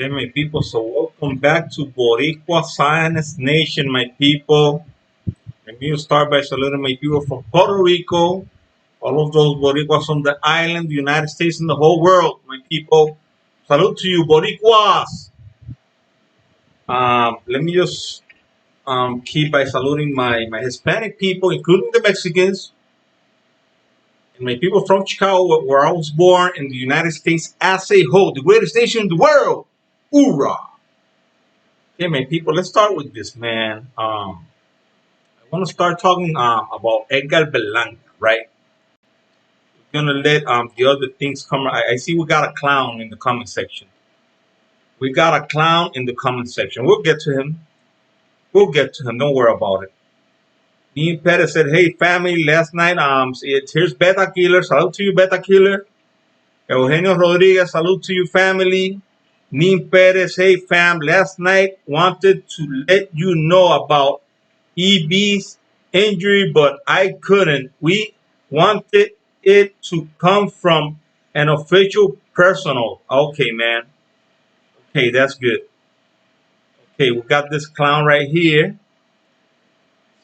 Okay, my people, so welcome back to Boricua Science Nation, my people. Let me start by saluting my people from Puerto Rico, all of those Boricuas on the island, the United States, and the whole world, my people. Salute to you, Boricuas. Let me just keep by saluting my Hispanic people, including the Mexicans, and my people from Chicago, where I was born, in the United States as a whole, the greatest nation in the world. Hoorah! Okay, my people, let's start with this, man. I want to start talking about Edgar Berlanga, right? We're gonna let the other things come. I see we got a clown in the comment section. We got a clown in the comment section. We'll get to him. We'll get to him. Don't worry about it. Dean Pettis said, "Hey family, last night here's Beta Killer. Salute to you, Beta Killer. Eugenio Rodriguez, salute to you, family. Dean Pettis, hey fam, last night wanted to let you know about EB's injury, but I couldn't. We wanted it to come from an official personal." Okay, man. Okay, that's good. Okay, we got this clown right here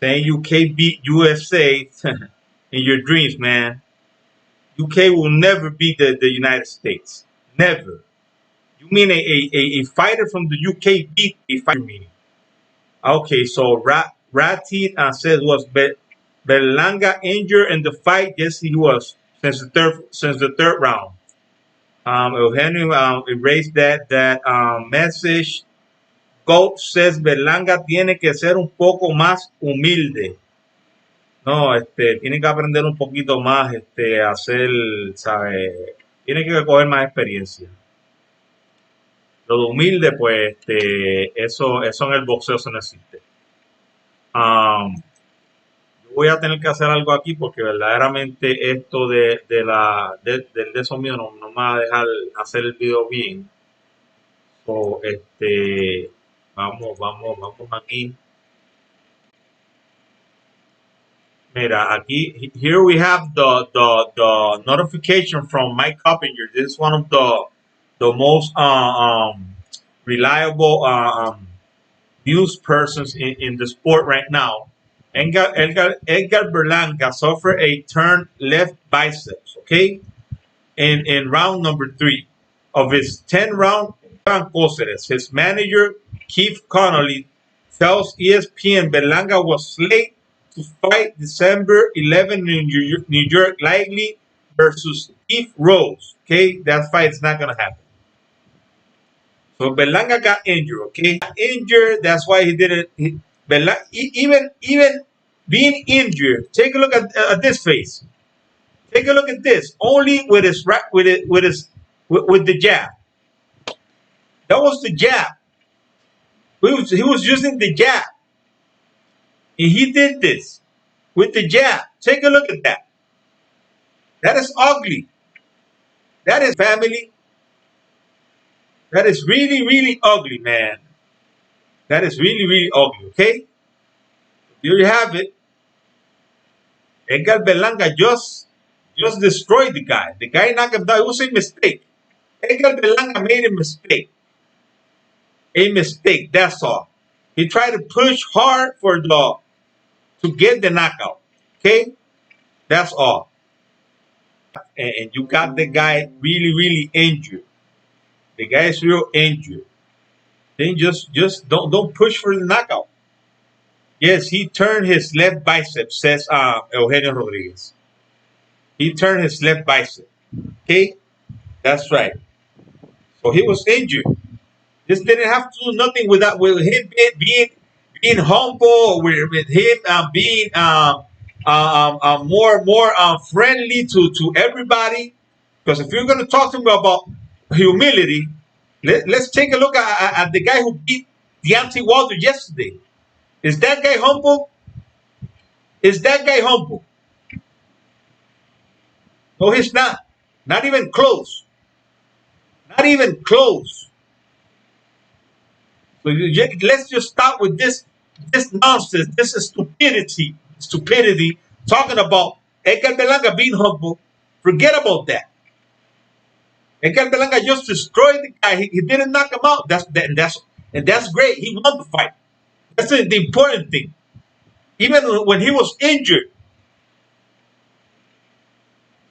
saying UK beat USA in your dreams, man. UK will never beat the United States. Never. You mean a fighter from the UK beat a fighter meaning? Okay, so Ratty says was Berlanga injured in the fight? Yes, he was since the third round. Eugenio erased that message. Goat says Berlanga tiene que ser un poco más humilde. No, tiene que aprender un poquito más, a hacer, sabe, tiene que coger más experiencia. Lo de humilde, pues, eso en el boxeo se no existe. Voy a tener que hacer algo aquí porque verdaderamente esto del de eso mío no me va a dejar hacer el video bien. So, vamos aquí. Mira, aquí, here we have the notification from Mike Coppinger. This is one of the most reliable news persons in the sport right now. Edgar Berlanga suffered a turn left biceps, okay, in round number 3 of his 10-round Cóceres. His manager, Keith Connolly, tells ESPN Berlanga was late to fight December 11 in New York Lightly versus Steve Rose. Okay, that fight is not going to happen. So Berlanga got injured, okay? Got injured, that's why he didn't. Even being injured, take a look at this face. Take a look at this. Only with his with the jab. That was the jab. He was using the jab. And he did this with the jab. Take a look at that. That is ugly. That is family. That is really, really ugly, man. That is really, really ugly, okay? Here you have it. Edgar Berlanga just destroyed the guy. The guy knocked him down. It was a mistake. Edgar Berlanga made a mistake. A mistake, that's all. He tried to push hard to get the knockout. Okay? That's all. And you got the guy really, really injured. The guy is real injured. Then just don't push for the knockout. Yes, he turned his left bicep, says Eugenio Rodriguez. He turned his left bicep. Okay? That's right. So he was injured. This didn't have to do nothing with that. With him being humble, with him being more friendly to everybody. Because if you're going to talk to me about humility, let's take a look at the guy who beat Deontay Wilder yesterday. Is that guy humble? Is that guy humble? No, he's not. Not even close. Not even close. So let's just stop with this nonsense, this stupidity, talking about Edgar Berlanga being humble. Forget about that. Edgar Berlanga just destroyed the guy. He didn't knock him out. That's great. He won the fight. That's the important thing. Even when he was injured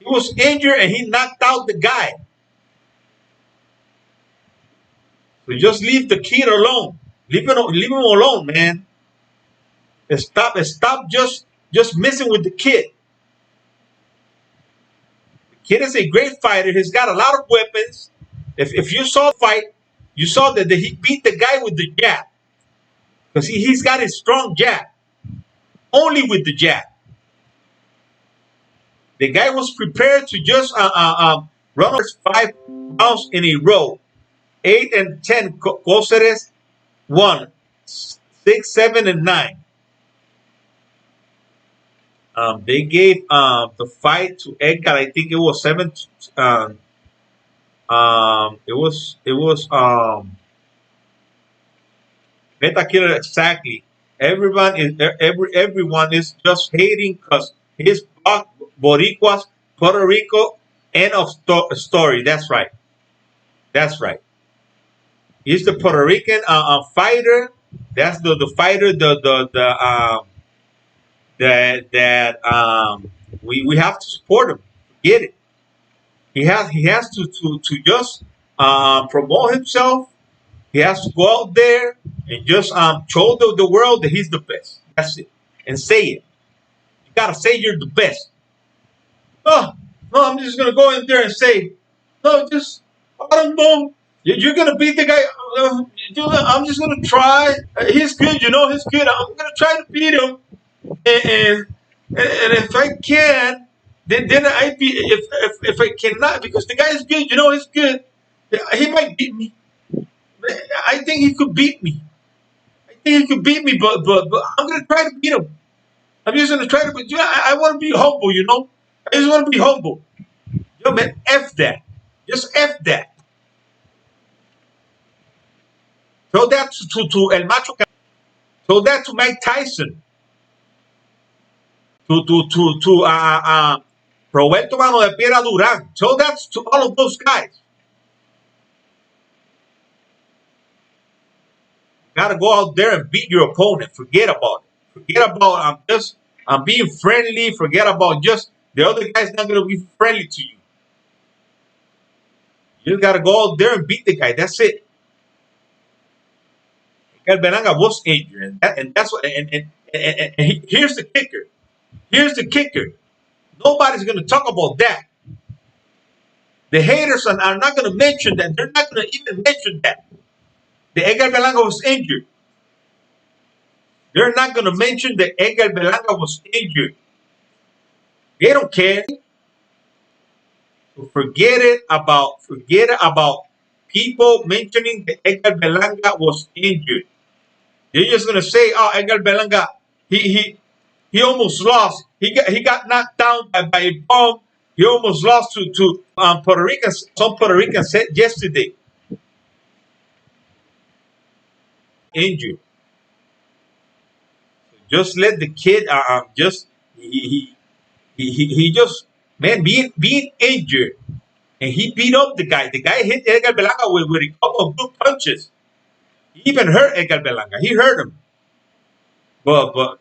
and he knocked out the guy. So just leave the kid alone. Leave him alone, man. And stop just messing with the kid. The kid is a great fighter. He's got a lot of weapons. If you saw the fight, you saw that he beat the guy with the jab. Because he's got a strong jab. Only with the jab. The guy was prepared to just run 5 rounds in a row. 8 and 10, Cáceres won. 6, 7, and 9. They gave the fight to Edgar. I think it was 7. It was Beta Killer exactly. Everyone is just hating because he's Boricuas, Puerto Rico. End of story. That's right. That's right. He's the Puerto Rican fighter. That's the fighter that we have to support him. Get it? He has to just promote himself. He has to go out there and just show the world that he's the best. That's it. And say it. You gotta say you're the best. Oh, no, I'm just gonna go in there and say, no, just I don't know. You're gonna beat the guy. I'm just gonna try. He's good, he's good. I'm gonna try to beat him, and if I can, then I be if I cannot because the guy is good, he's good. He might beat me. I think he could beat me. But I'm gonna try to beat him. I'm just gonna try to. But I want to be humble, I just want to be humble. Yo, man, f that. Just f that. Tell that to El Macho. Tell that to Mike Tyson. To Roberto Mano de Piedra Duran. Tell that to all of those guys. You gotta go out there and beat your opponent. Forget about it. Forget about I'm being friendly. Forget about just the other guy's not gonna be friendly to you. You gotta go out there and beat the guy. That's it. Belanga was injured, and that's what. And here's the kicker. Here's the kicker. Nobody's gonna talk about that. The haters are not gonna mention that. They're not gonna even mention that. The Edgar Belanga was injured. They're not gonna mention that Edgar Belanga was injured. They don't care. So forget about people mentioning that Edgar Belanga was injured. They're just gonna say, "Oh, Edgar Belanga, he almost lost. He got knocked down by a bomb. He almost lost to Puerto Ricans." Some Puerto Ricans said yesterday, injured. Just let the kid. Just he just man being injured, and he beat up the guy. The guy hit Edgar Belanga with a couple of good punches. He even hurt Edgar Belanga. He hurt him. But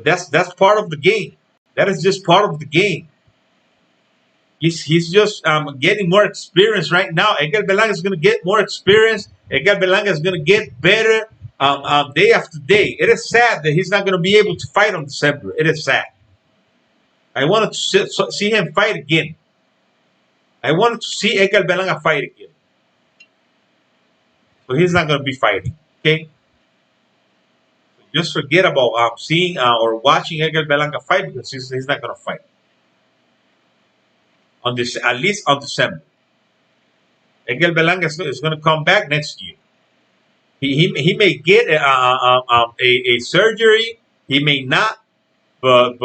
that's part of the game. That is just part of the game. He's just getting more experience right now. Edgar Belanga is going to get more experience. Edgar Belanga is going to get better day after day. It is sad that he's not going to be able to fight on December. It is sad. I wanted to see him fight again. I wanted to see Edgar Belanga fight again. So he's not going to be fighting. Okay? Just forget about seeing or watching Edgar Belanga fight because he's not going to fight. At least on December. Edgar Belanga is going to come back next year. He may get a surgery. He may not, but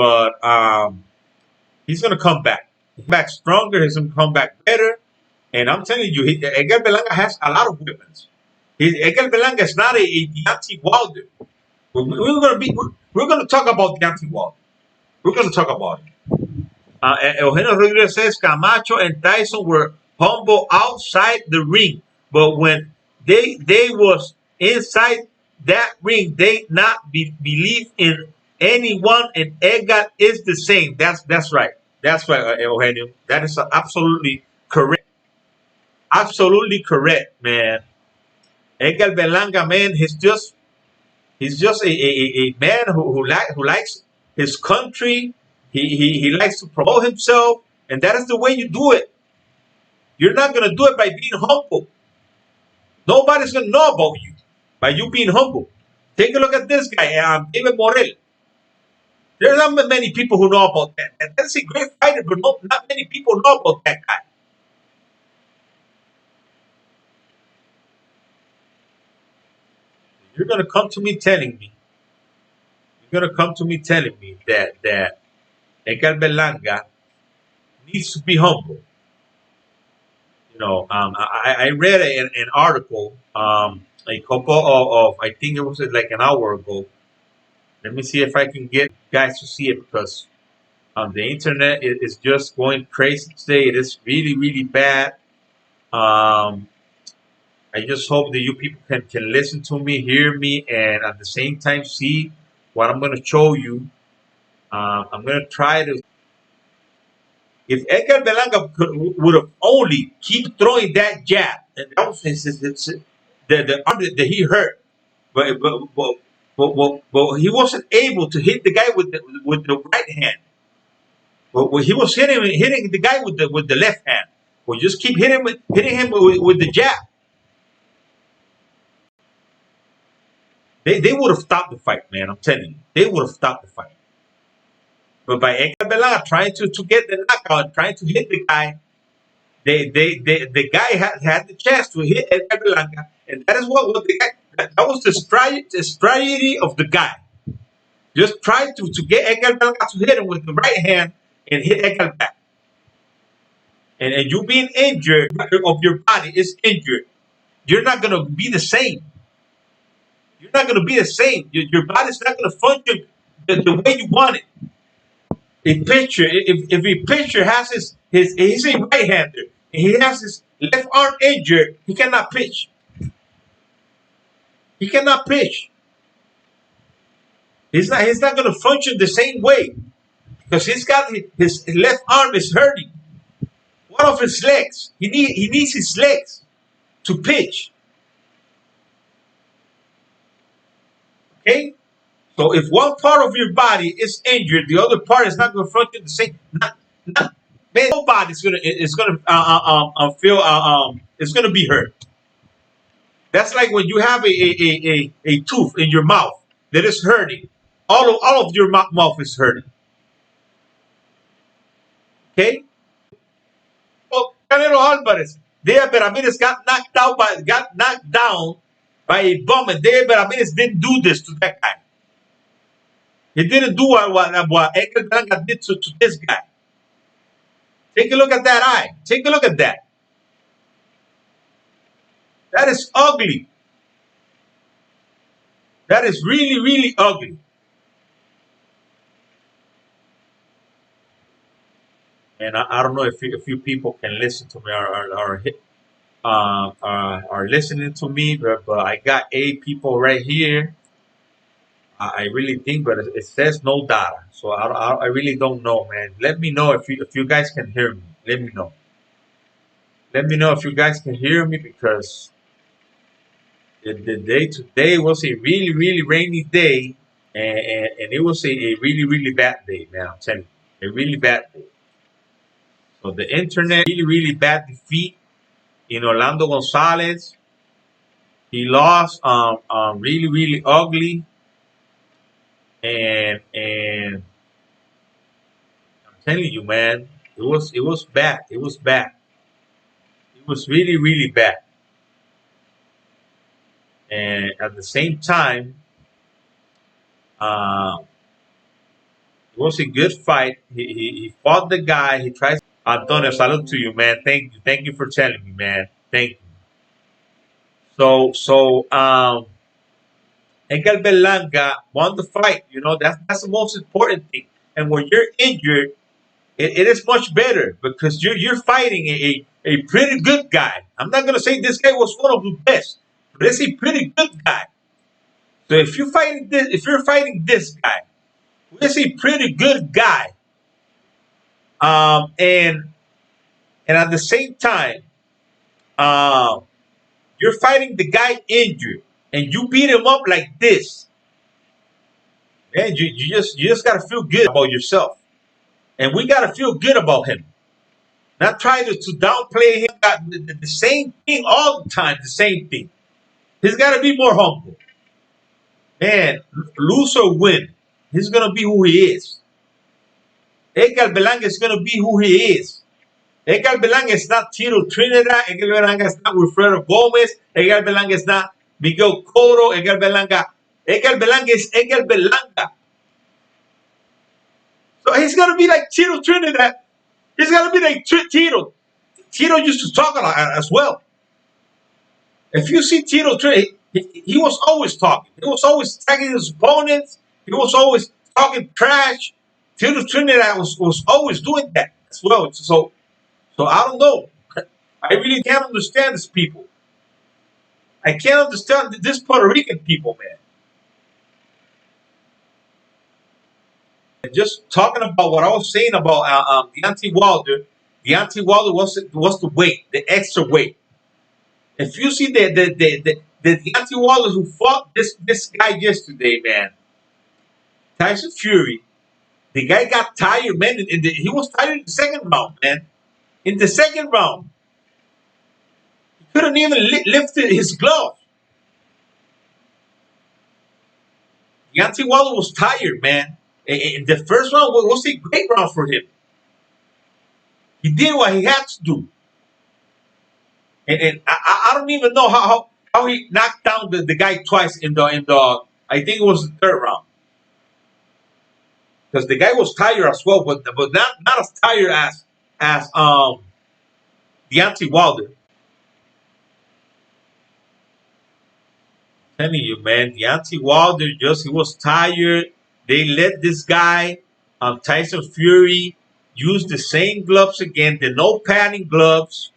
he's going to come back. He's back stronger. He's going to come back better. And I'm telling you, Edgar Belanga has a lot of weapons. Edgar Belanga is not a Deontay Wilder. We're going to talk about Deontay Wilder. We're going to talk about it. Eugenio Rodriguez says Camacho and Tyson were humble outside the ring, but when they was inside that ring, they not believe in anyone, and Edgar is the same. That's right. That's right, Eugenio. That is absolutely correct. Absolutely correct, man. Edgar Belanga, man, he's just a man who likes his country. He likes to promote himself, and that is the way you do it. You're not gonna do it by being humble. Nobody's gonna know about you by you being humble. Take a look at this guy, David Morel. There's not many people who know about that. And that's a great fighter, but not many people know about that guy. You're gonna come to me telling me. You're gonna come to me telling me that Edgar Belanga needs to be humble. I read an article a couple of I think it was like an hour ago. Let me see if I can get guys to see it because the internet is just going crazy today. It is really really bad. Um, I just hope that you people can listen to me, hear me, and at the same time see what I'm going to show you. I'm going to try to. If Edgar Belanga would have only keep throwing that jab, and that was the arm that he hurt, but he wasn't able to hit the guy with the right hand. But he was hitting the guy with the left hand. Well, just keep hitting him with the jab. They would have stopped the fight, man. I'm telling you, they would have stopped the fight. But by Edgar Belanga trying to get the knockout, trying to hit the guy, the guy had the chance to hit Edgar Belanga, and that is what the guy. That was the strategy of the guy. Just try to get Edgar Belanga to hit him with the right hand and hit Edgar back. And you being injured of your body is injured. You're not gonna be the same. You're not gonna be the same. Your body's not gonna function the way you want it. A pitcher, if a pitcher has he's a right hander and he has his left arm injured, he cannot pitch. He cannot pitch. He's not gonna function the same way because he's got his left arm is hurting. One of his legs. He needs his legs to pitch. Okay? So if one part of your body is injured, the other part is not going to function the same. Not man, nobody's gonna feel it's gonna be hurt. That's like when you have a tooth in your mouth that is hurting. All of your mouth is hurting. Okay. Well, Canelo Alvarez, David Benavidez got knocked down by a bum, and David Benavidez didn't do this to that guy. He didn't do what Edgar Berlanga did to this guy. Take a look at that eye. Take a look at that. That is ugly. That is really, really ugly. And I don't know if a few people can listen to me or are listening to me, but I got 8 people right here. I really think, but it says no data, so I really don't know, man. Let me know if you guys can hear me. Let me know. Let me know if you guys can hear me because the day today was a really really rainy day, and it was a really really bad day, man. I'm telling you, a really bad day. So the internet really really bad defeat in Orlando Gonzalez. He lost really really ugly, and I'm telling you, man, it was bad. It was bad. It was really really bad. And at the same time, uh, it was a good fight. He fought the guy. He tries. Antonio, salute to you, man. Thank you for telling me, man. Thank you. So Edgar Berlanga won the fight. That's the most important thing. And when you're injured, it is much better because you're fighting A pretty good guy. I'm not gonna say this guy was one of the best, but it's a pretty good guy. So if you're fighting this guy, who is a pretty good guy, um, and and at the same time, um, you're fighting the guy injured, and you beat him up like this, man, you just gotta feel good about yourself, and we gotta feel good about him. Not try to downplay him. The same thing all the time. The same thing. He's got to be more humble. Man, lose or win, he's gonna be who he is. Edgar Belanga is gonna be who he is. Edgar Belanga is not Tito Trinidad. Edgar Belanga is not Wilfredo Gomez. Edgar Belanga is not Miguel Cotto. Edgar Belanga. Edgar Belanga is Edgar Belanga. So he's gonna be like Tito Trinidad. He's gonna be like Tito. Tito used to talk a lot as well. If you see Tito Trinidad, he was always talking. He was always attacking his opponents. He was always talking trash. Tito Trinidad was always doing that as well. So I don't know. I really can't understand these people. I can't understand this Puerto Rican people, man. And just talking about what I was saying about Deontay Wilder. Deontay Wilder was the weight, the extra weight. If you see the Deontay Wilder who fought this guy yesterday, man, Tyson Fury, the guy got tired, man. He was tired in the second round, man. In the second round, he couldn't even lift his glove. Deontay Wilder was tired, man. The first round was a great round for him. He did what he had to do. And I don't even know how he knocked down the guy twice in the I think it was the third round. Because the guy was tired as well, but not as tired as Deontay Wilder. I'm telling you, man, Deontay Wilder just he was tired. They let this guy, Tyson Fury, use the same gloves again, the no padding gloves.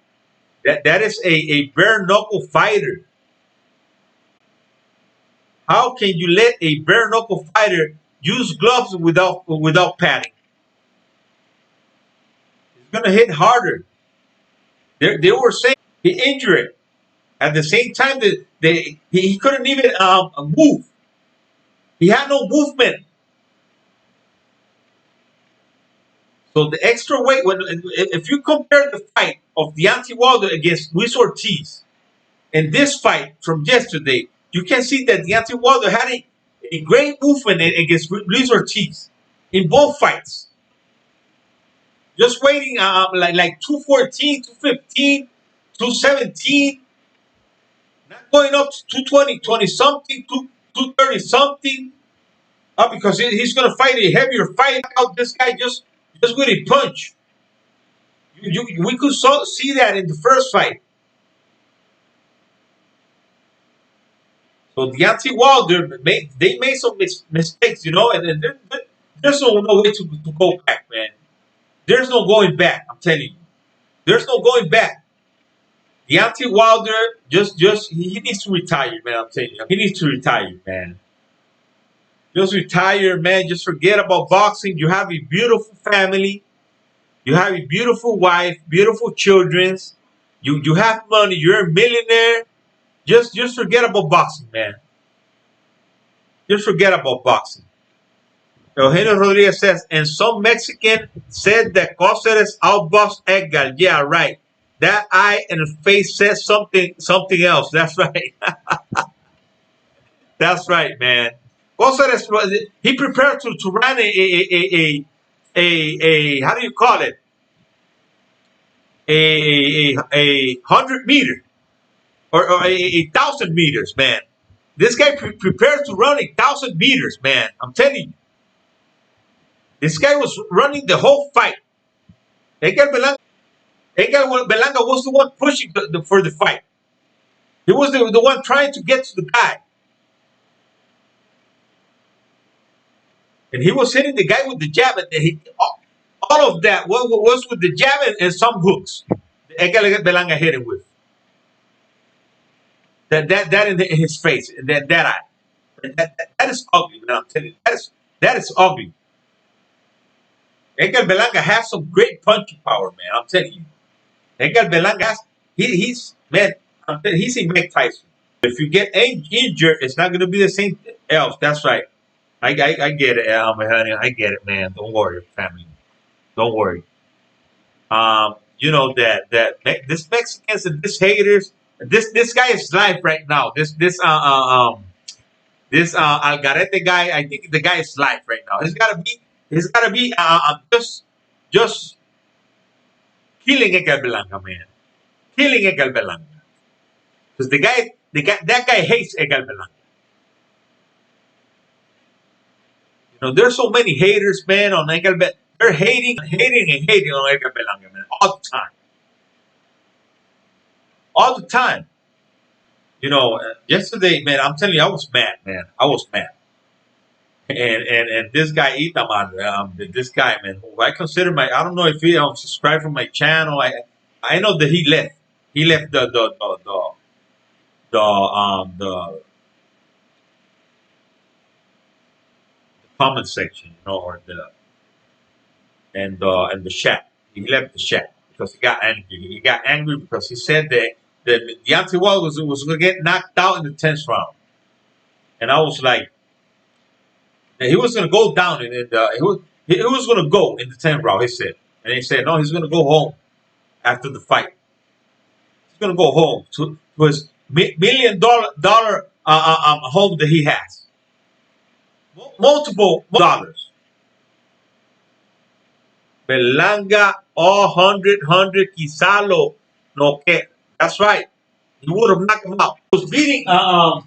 That is a bare knuckle fighter. How can you let a bare knuckle fighter use gloves without padding? It's gonna hit harder. They were saying he injured it. At the same time, he couldn't even move. He had no movement. So the extra weight, if you compare the fight of Deontay Wilder against Luis Ortiz and this fight from yesterday, you can see that Deontay Wilder had a great movement against Luis Ortiz in both fights. Just waiting like 214, 215, 217, not going up to 220, 20 something, 230 something. Because he's going to fight a heavier fight out this guy just with a punch. We could see that in the first fight. So Deontay Wilder, they made some mistakes, and there's no way to go back, man. There's no going back. I'm telling you, there's no going back. Deontay Wilder just he needs to retire, man. I'm telling you, he needs to retire, man. Just retire, man. Just forget about boxing. You have a beautiful family. You have a beautiful wife, beautiful children. You have money. You're a millionaire. Just forget about boxing, man. Just forget about boxing. Eugenio Rodriguez says, and some Mexican said that Cáceres outboxed Edgar. Yeah, right. That eye and face says something else. That's right. That's right, man. Cáceres, he prepared to run a how do you call it? A 100 meter or a 1,000 meters, man. This guy prepared to run 1,000 meters, man. I'm telling you. This guy was running the whole fight. Edgar Belanga was the one pushing for the fight. He was the one trying to get to the guy. And he was hitting the guy with the jab. And all of that was with the jab and some hooks. Edgar Belanga hit him with that in his face, that eye. That is ugly, man. I'm telling you, that is ugly. Edgar Belanga has some great punching power, man. I'm telling you. Edgar Belanga has he's man. I'm telling you, he's in Mike Tyson. If you get injured, it's not going to be the same else. That's right. I get it, honey. I get it, man. Don't worry, family. Don't worry. You know this Mexicans and this haters. This guy is live right now. This Algarete guy. I think the guy is live right now. He's gotta be just killing Edgar Belanga, man. Killing Edgar Belanga. Because that guy hates Edgar Belanga. You know, there's so many haters, man, on Edgar Belanga. They're hating on Edgar Belanga, man, all the time, all the time. You know, yesterday, man, I'm telling you, I was mad, man. I was mad. And this guy Itamar, this guy, man, who I consider I don't know if he subscribed from my channel. I know that he left. He left the comment section, you know, or the chat. He left the chat because he got angry. He got angry because he said that Deontay Wilder was going to get knocked out in the 10th round, and I was like, he was going to go down he was going to go in the 10th round. He said, and he said no, he's going to go home after the fight. He's going to go home to his $1 million home that he has, multiple dollars. Belanga, all hundred Kisalo, no que. That's right. He would have knocked him out. He was beating. Hello.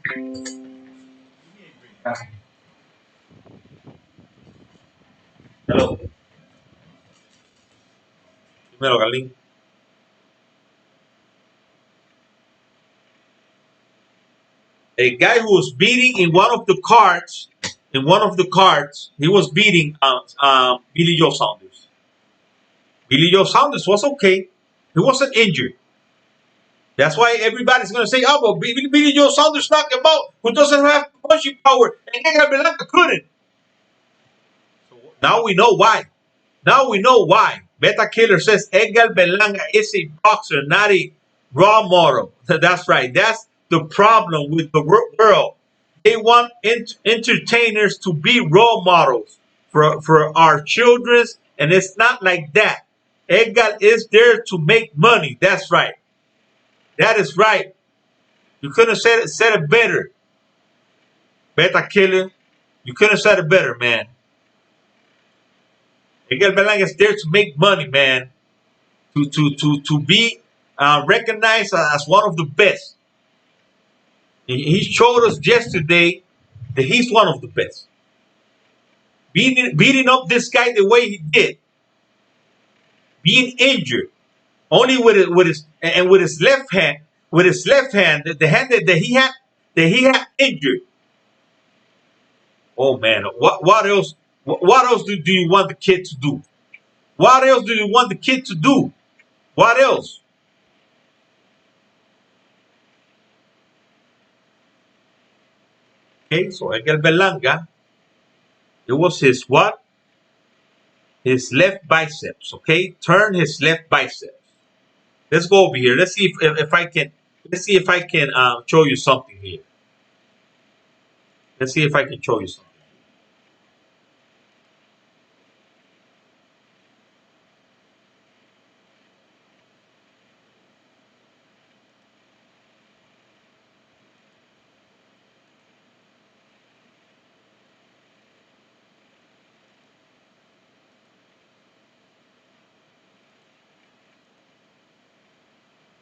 Dímelo, Carlín. A guy who was beating in one of the cards. In one of the cards, he was beating Billy Joe Saunders. Billy Joe Saunders was okay. He wasn't injured. That's why everybody's going to say, oh, but Billy Joe Saunders knocked him out, who doesn't have punching power, and Edgar Blanca couldn't. So now we know why. Now we know why. Beta Killer says Edgar Berlanga is a boxer, not a raw model. That's right. That's the problem with the world. They want entertainers to be role models for our children, and it's not like that. Edgar is there to make money. That's right. That is right. You couldn't have said it better. Beta Killer. You couldn't have said it better, man. Edgar Berlanga is there to make money, man. To be recognized as one of the best. He showed us yesterday that he's one of the best. Beating up this guy the way he did, being injured, only with his left hand, the hand that he had injured. Oh man, what else? What else do you want the kid to do? What else do you want the kid to do? What else? Okay, so Edgar Berlanga, it was his what? His left biceps. Okay, turn his left biceps. Let's go over here. Let's see if I can. Let's see if I can show you something here. Let's see if I can show you something.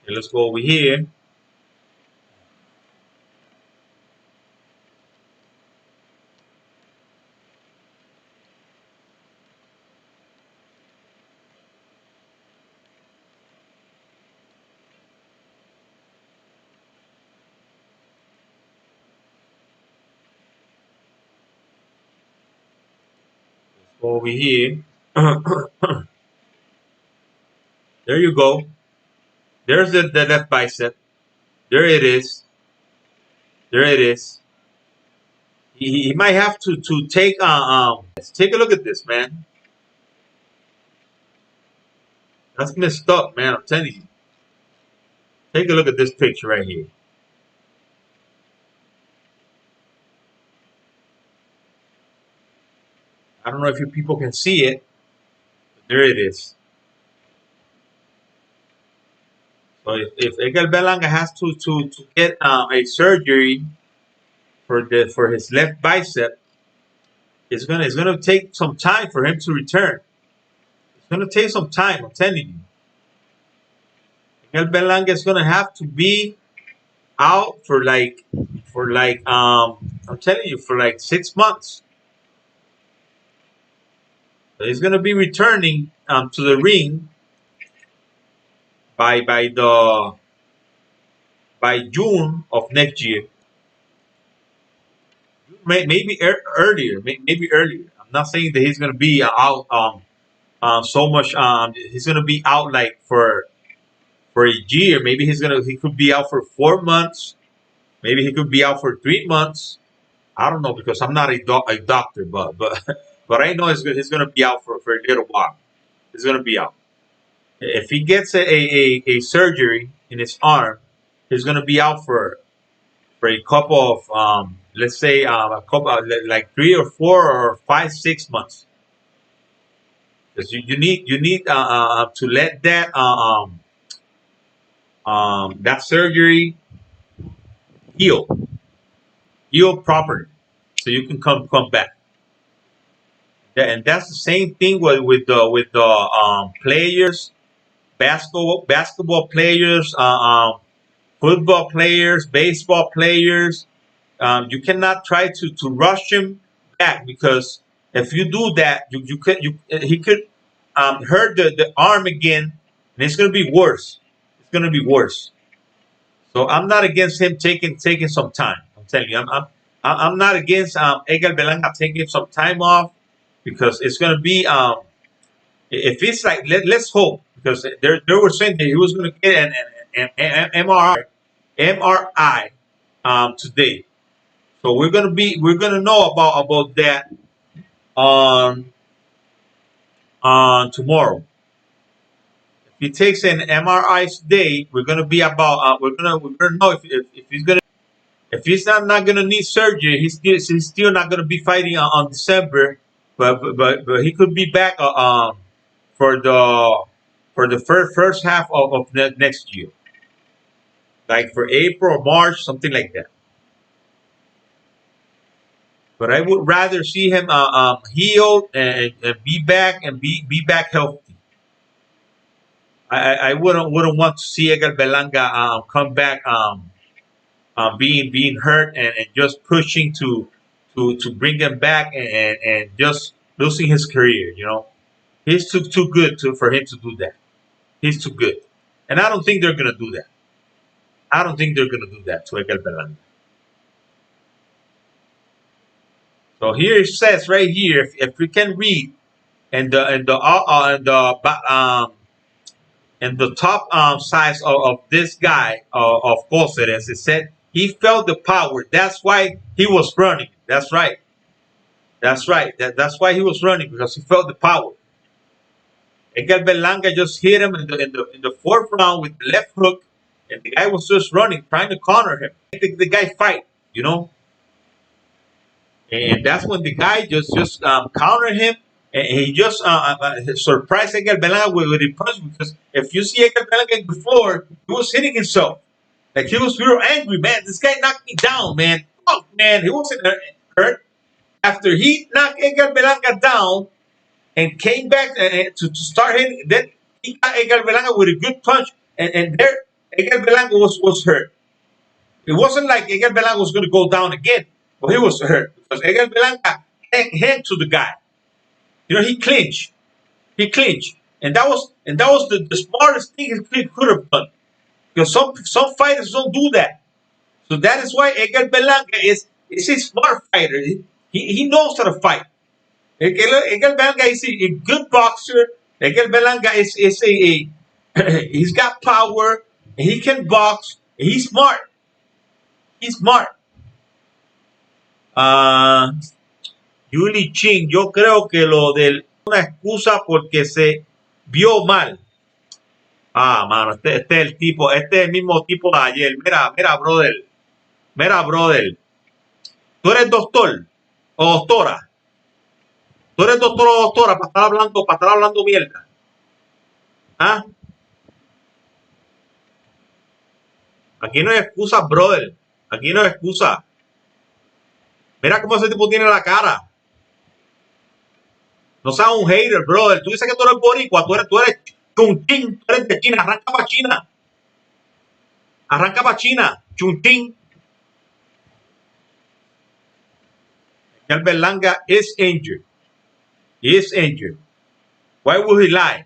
Okay, let's go over here. Let's go over here. There you go. There's the left bicep. There it is. There it is. He might have to take a look at this, man. That's messed up, man. I'm telling you. Take a look at this picture right here. I don't know if you people can see it, but there it is. So if Edgar Belanga has to get a surgery for his left bicep, it's gonna take some time for him to return. It's gonna take some time. I'm telling you. Edgar Belanga is gonna have to be out for like I'm telling you for like 6 months. So he's gonna be returning to the ring by June of next year. Maybe earlier. Maybe earlier. I'm not saying that he's gonna be out so much. He's gonna be out like for a year. Maybe he could be out for 4 months. Maybe he could be out for 3 months. I don't know because I'm not a doctor, but but I know he's gonna be out for a little while. He's gonna be out. If he gets a surgery in his arm, he's gonna be out for a couple of let's say a couple like 3 or 4 or 5 6 months. Because you need to let that surgery heal properly, so you can come back. And that's the same thing with the players, basketball players, football players, baseball players. You cannot try to rush him back because if you do that, you could you he could hurt the arm again, and it's going to be worse. It's going to be worse. So I'm not against him taking some time. I'm telling you, I'm not against Edgar Belanga taking some time off because it's going to be if it's like let's hope because they were saying that he was going to get an MRI today. So we're gonna know about that on tomorrow. If he takes an MRI today, we're gonna know if he's gonna if he's not gonna need surgery. He's still not gonna be fighting on December, but he could be back for the first half of next year, like for April or March, something like that. But I would rather see him healed and be back healthy. I wouldn't want to see Edgar Belanga come back being hurt and just pushing to bring him back and just losing his career. He's too good for him to do that. He's too good, and I don't think they're gonna do that. I don't think they're gonna do that to Edgar Belanga. So here it says right here, if we can read and the top size of this guy of Cáceres, it said he felt the power. That's why he was running. That's right. That's right. That's why he was running because he felt the power. Edgar Belanga just hit him in the fourth round with the left hook, and the guy was just running, trying to corner him. The guy fight, you know. And that's when the guy just countered him, and he just surprised Edgar Belanga with a punch. Because if you see Edgar Belanga on the floor, he was hitting himself like he was real angry. Man, this guy knocked me down, man. Oh man, he wasn't hurt. After he knocked Edgar Belanga down and came back to start hitting, then he got Edgar Belanga with a good punch, and there Edgar Belanga was hurt. It wasn't like Edgar Belanga was going to go down again, but he was hurt because Edgar Belanga hang to the guy. He clinched. He clinched, and that was the smartest thing he could have done. Because some fighters don't do that. So that is why Edgar Belanga is a smart fighter. He knows how to fight. Edgar Belanga is a good boxer. Edgar Belanga is he's got power. He can box. He's smart. He's smart. Uh, Yuli Ching, yo creo que lo del una excusa porque se vio mal. Ah, mano, este es el tipo, este es el mismo tipo de ayer. Mira, mira, brother. Mira, brother. Tú eres doctor o doctora. Tú eres doctor o doctora para estar hablando mierda. ¿Ah? Aquí no hay excusa, brother. Aquí no hay excusa. Mira cómo ese tipo tiene la cara. No seas un hater, brother. Tú dices que tú eres boricua, tú eres chuntín, tú eres de China. Arranca para China. Arranca para China. Chuntín. El Berlanga is injured. He is injured. Why would he lie?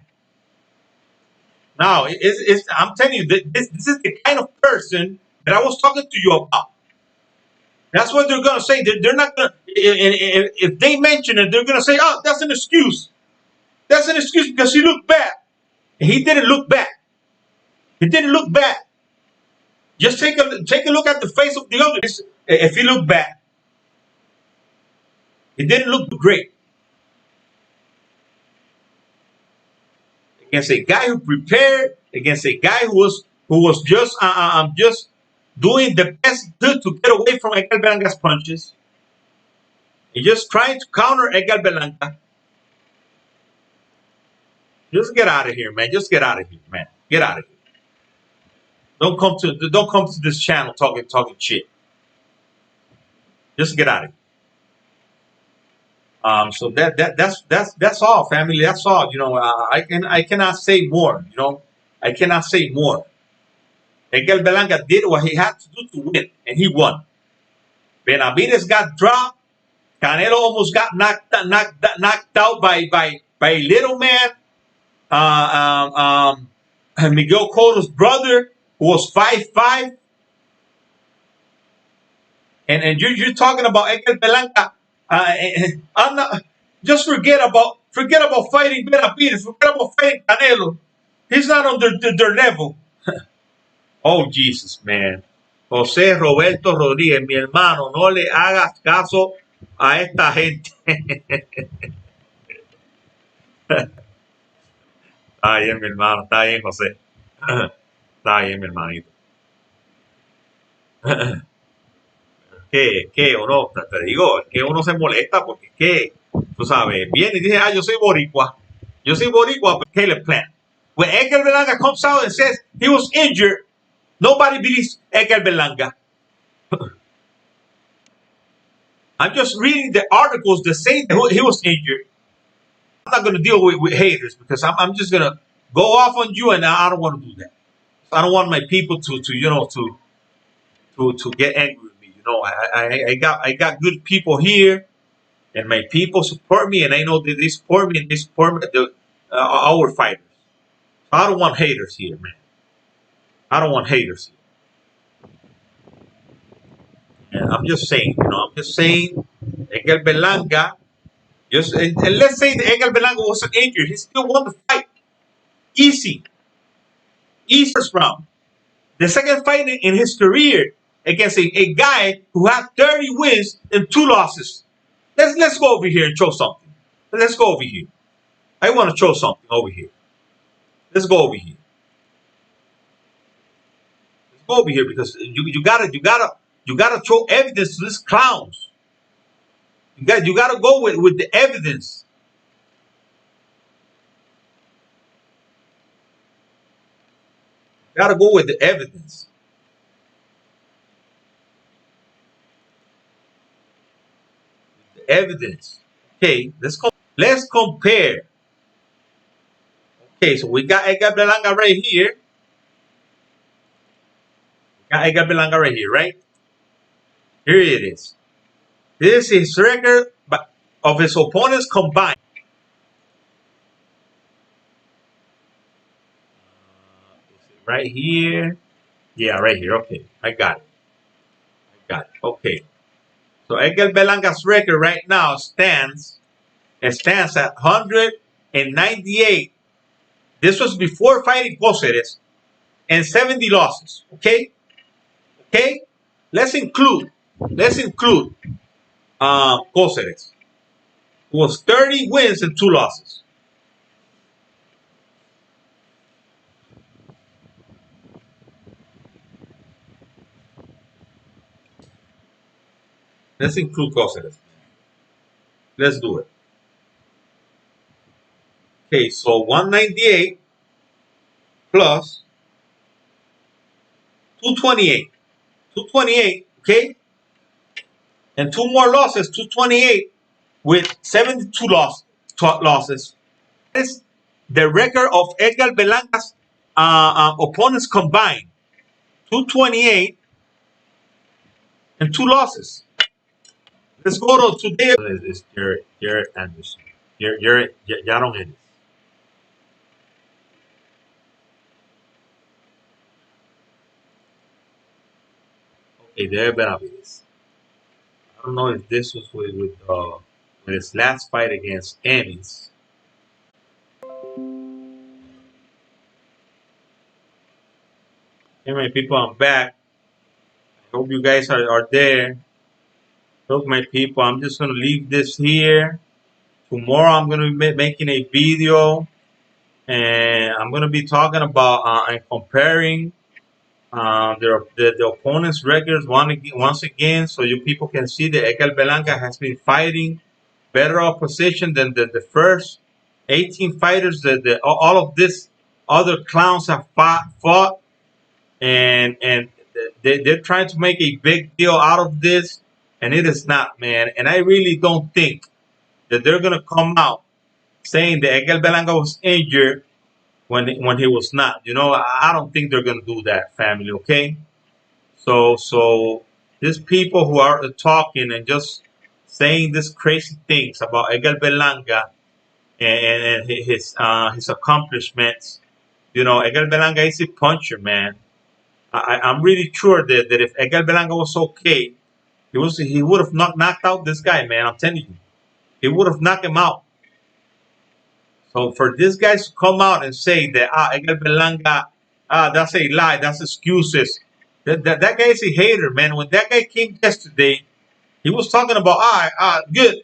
Now, I'm telling you, this is the kind of person that I was talking to you about. That's what they're going to say. They're not going to, if they mention it, they're going to say, oh, that's an excuse. That's an excuse because he looked bad. And he didn't look bad. He didn't look bad. Just take a look at the face of the other. If he looked bad, he didn't look great. Against a guy who prepared, against a guy who was just doing the best he could to get away from Edgar Belanga's punches. He's just trying to counter Edgar Belanga. Just get out of here, man. Just get out of here, man. Get out of here. Don't come to this channel talking shit. Just get out of here. So that's all, family. That's all. You know, I cannot say more. You know, I cannot say more. Edgar Belanga did what he had to do to win, and he won. Benavides got dropped. Canelo almost got knocked out by a little man. Miguel Cotto's brother, who was 5'5", and you're talking about Edgar Belanga. I'm not. Just forget about fighting Benavides. Forget about fighting Canelo. He's not on their level. Oh Jesus, man. José Roberto Rodríguez, mi hermano, no le hagas caso a esta gente. Está bien, mi hermano, está bien, José. Está bien, mi hermanito. ¿Qué o no? Te digo, es que uno se molesta porque es que, tú sabes, viene y dice, yo soy boricua. Yo soy boricua, but Caleb Plant. When Edgar Berlanga comes out and says he was injured, nobody believes Edgar Berlanga. I'm just reading the articles that say that he was injured. I'm not going to deal with haters because I'm just going to go off on you, and I don't want to do that. I don't want my people to get angry with me. You know, I got good people here, and my people support me, and I know that they support me, and they support our fighters. I don't want haters here, man. I don't want haters here. And I'm just saying, Edgar Berlanga, and let's say that Edgar Berlanga wasn't injured, he still won the fight. Easy first round. The second fight in his career against a guy who had 30 wins and 2 losses. Let's go over here and show something. Let's go over here. I want to show something over here. Let's go over here. Let's go over here because you gotta show evidence to these clowns. You gotta go with the evidence. You gotta go with the evidence. The evidence. Okay, let's compare. Okay, so we got Edgar Berlanga right here. Edgar Berlanga right here, right? Here it is. This is his record of his opponents combined. Right here. Yeah, right here. Okay, I got it. Okay. So Edgar Berlanga's record right now stands at 198. This was before fighting Cáceres. and 70 losses. Okay, okay. Let's include Cáceres, who was 30 wins and 2 losses. Let's include Cáceres. Let's do it. Okay, so 198 plus 228. 228, okay? And 2 more losses, 228 with 72 losses. Is the record of Edgar Belanca's opponents combined. 228 and 2 losses. Let's go to today. Is Jared Anderson. Jared, ya don't end. Okay, there better be this. I don't know if this was with his last fight against Amis. Hey, my people, I'm back. I hope you guys are there. Look, my people, I'm just going to leave this here. Tomorrow, I'm going to be making a video, and I'm going to be talking about and comparing the opponent's records once again, so you people can see that Edgar Belanca has been fighting better opposition than the first 18 fighters that all of this other clowns have fought, and they're trying to make a big deal out of this, and it is not, man. And I really don't think that they're gonna come out saying that Edgar Belanca was injured when he was not. You know, I don't think they're gonna do that, family. Okay, so these people who are talking and just saying these crazy things about Edgar Belanca and his accomplishments. You know, Edgar Belanca is a puncher, man. I'm really sure that if Edgar Belanca was okay, he would have knocked out this guy, man. I'm telling you, he would have knocked him out. So for these guys to come out and say that Edgar Belanca, that's a lie, that's excuses. That guy is a hater, man. When that guy came yesterday, he was talking about good,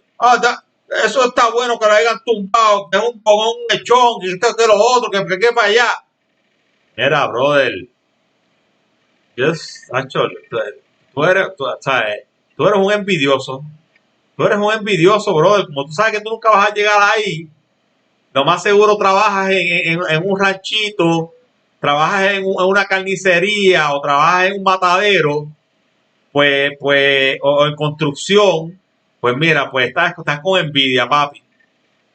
eso está bueno que lo hayan tumbado, que es un con un lechón, que esto que lo otro, que para allá. Mira, brother, just, actually, tú eres un envidioso. Tú eres un envidioso, brother. Como tú sabes que tú nunca vas a llegar ahí, lo más seguro trabajas en un ranchito, trabajas en una carnicería o trabajas en un matadero, pues, o en construcción, pues mira, pues estás con envidia, papi.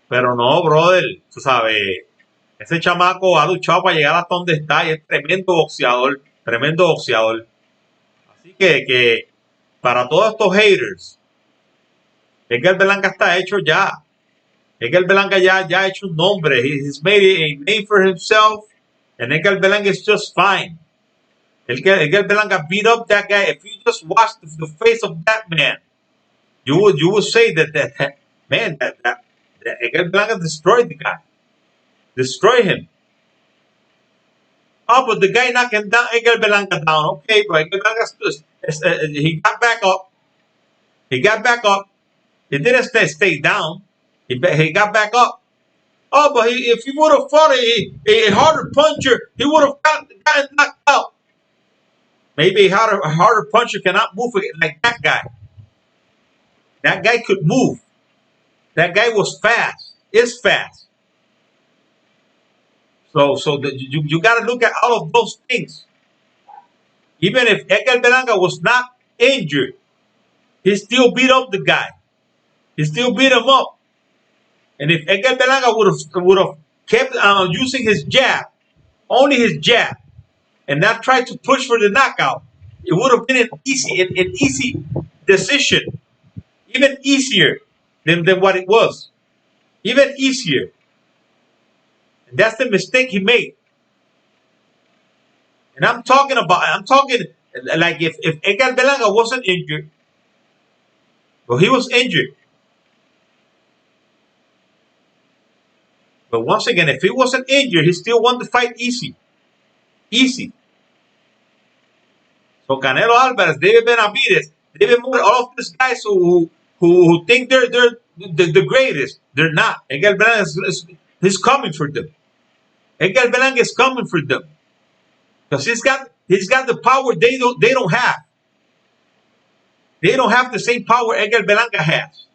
Pero no, brother, tú sabes, ese chamaco ha luchado para llegar hasta donde está y es tremendo boxeador, tremendo boxeador. Así que para todos estos haters, Edgar Belanca está hecho ya. Edgar Belanca ya ha hecho un nombre. He's made a name for himself, and Edgar Belanca is just fine. Edgar Belanca beat up that guy. If you just watch the face of that man, you would say that man that Edgar Belanca destroyed the guy, destroy him. Oh, but the guy knocking down Edgar Belanca down. Okay, but Edgar Belanca he got back up. He got back up. He didn't stay down. He got back up. Oh, but if he would have fought a harder puncher, he would have gotten knocked out. Maybe a harder puncher cannot move like that guy. That guy could move. That guy was fast. Is fast. So you got to look at all of those things. Even if Edgar Belanca was not injured, he still beat up the guy. He still beat him up. And if Edgar Belanca would have kept using his jab, only his jab, and not tried to push for the knockout, it would have been an easy decision, even easier than what it was, even easier. And that's the mistake he made. And I'm talking like if Edgar Belanca wasn't injured, well, he was injured. But once again, if he wasn't injured, he still won the fight easy. Easy. So Canelo Alvarez, David Benavidez, David Moore, all of these guys who think they're the greatest, they're not. Edgar Berlanga he's coming for them. Edgar Berlanga is coming for them because he's got the power they don't have. They don't have the same power Edgar Berlanga has.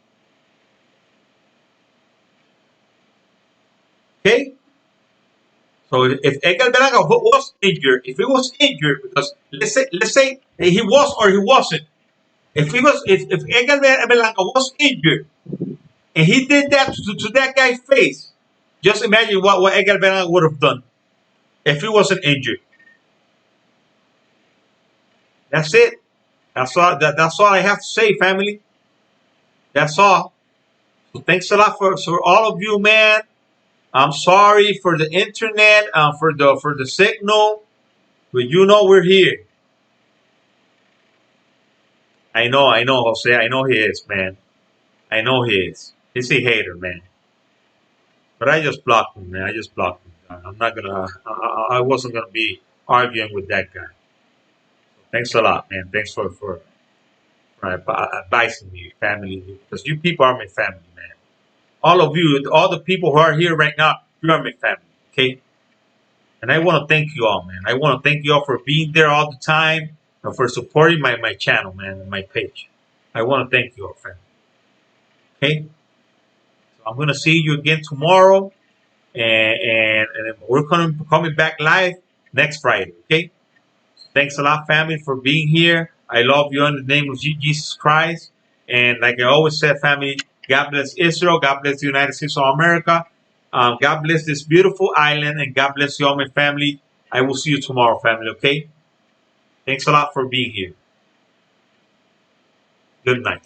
Okay, so if Edgar Berlanga was injured, if he was injured, because let's say he was or he wasn't. If Edgar Berlanga was injured and he did that to that guy's face, just imagine what Edgar Berlanga would have done if he wasn't injured. That's it. That's all I have to say, family. That's all. So thanks a lot for all of you, man. I'm sorry for the internet, for the signal, but you know we're here. I know, Jose. I know he is, man. I know he is. He's a hater, man. But I just blocked him, man. I just blocked him. I'm not gonna. I wasn't gonna be arguing with that guy. Thanks a lot, man. Thanks for advising me, family, because you people are my family, man. All of you, all the people who are here right now, you are my family. Okay, and I want to thank you all, man. I want to thank you all for being there all the time and for supporting my channel, man, and my page. I want to thank you all, family. Okay, so I'm gonna see you again tomorrow, and we're coming back live next Friday. Okay. Thanks a lot, family, for being here. I love you in the name of Jesus Christ. And like I always said, family, God bless Israel. God bless the United States of America. God bless this beautiful island. And God bless you all, my family. I will see you tomorrow, family, okay? Thanks a lot for being here. Good night.